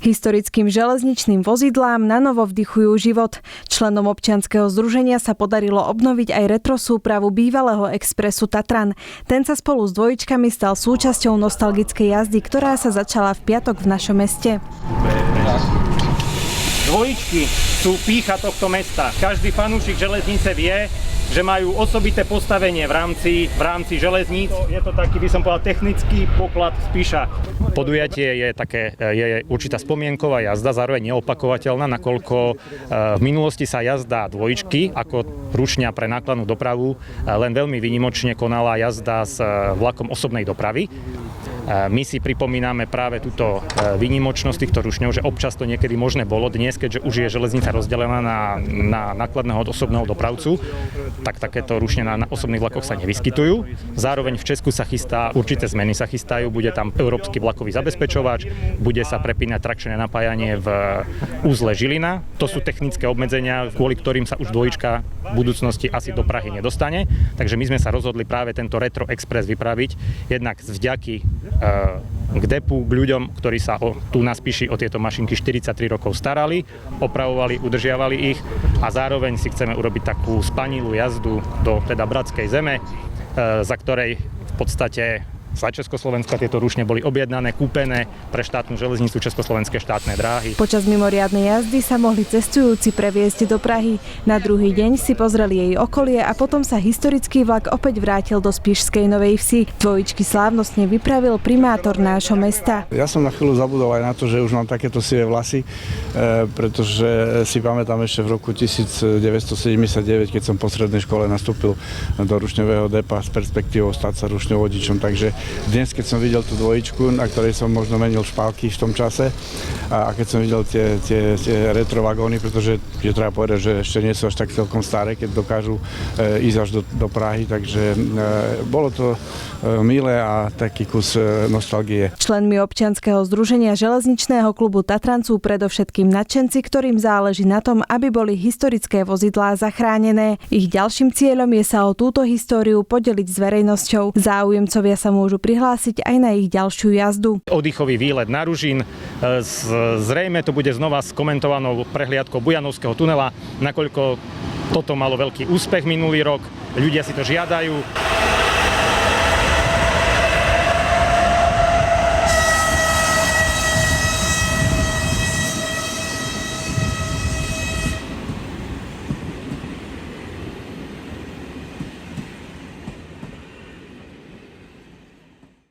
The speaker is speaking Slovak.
Historickým železničným vozidlám nanovo vdychujú život. Členom občianskeho združenia sa podarilo obnoviť aj retrosúpravu bývalého expresu Tatran. Ten sa spolu s dvojičkami stal súčasťou nostalgickej jazdy, ktorá sa začala v piatok v našom meste. Dvojičky sú pýcha tohto mesta. Každý fanúšik železnice vie, že majú osobité postavenie v rámci železníc. Je to taký, by som povedal, technický poklad Spiša. Podujatie je určitá spomienková jazda, zároveň neopakovateľná, nakoľko v minulosti sa jazda dvojičky ako rušňa pre nákladnú dopravu len veľmi výnimočne konala jazda s vlakom osobnej dopravy. My si pripomíname práve túto výnimočnosť týchto rušňov, že občas to niekedy možné bolo. Dnes, keďže už je železnica rozdelená na nákladného osobného dopravcu, tak takéto rušne na osobných vlakoch sa nevyskytujú. Zároveň v Česku sa chystá, určité zmeny sa chystajú, bude tam európsky vlakový zabezpečovač, bude sa prepínať trakčné napájanie v uzle Žilina. To sú technické obmedzenia, kvôli ktorým sa už dvojička v budúcnosti asi do Prahy nedostane. Takže my sme sa rozhodli práve tento Retro Express vypraviť, jednak z vďaky k depu, k ľuďom, ktorí sa tu na Spiši o tieto mašinky 43 rokov starali, opravovali, udržiavali ich a zároveň si chceme urobiť takú spanilú jazdu do teda bratskej zeme, za ktorej v podstate za Československa tieto rušne boli objednané, kúpené pre štátnu železnicu Československé štátne dráhy. Počas mimoriadnej jazdy sa mohli cestujúci previesť do Prahy. Na druhý deň si pozreli jej okolie a potom sa historický vlak opäť vrátil do Spišskej Novej Vsi. Dvojičky slávnostne vypravil primátor nášho mesta. Ja som na chvíľu zabudol aj na to, že už mám takéto sivé vlasy, pretože si pamätám ešte v roku 1979, keď som po strednej škole nastúpil do rušňového depa s perspektívou stať sa rušňovodičom, takže dnes, keď som videl tú dvojičku, na ktorej som možno menil špálky v tom čase a keď som videl tie retrovagóny, pretože je treba povedať, že ešte nie sú až tak celkom staré, keď dokážu ísť až do Prahy, takže bolo to milé a taký kus nostalgie. Členmi občianskeho združenia železničného klubu Tatran sú predovšetkým nadšenci, ktorým záleží na tom, aby boli historické vozidlá zachránené. Ich ďalším cieľom je sa o túto históriu podeliť s verejnosťou. Záujemcovia sa môžu prihlásiť aj na ich ďalšiu jazdu. Oddychový výlet na Ružín. Zrejme to bude znova s komentovanou prehliadkou Bujanovského tunela, nakoľko toto malo veľký úspech minulý rok. Ľudia si to žiadajú.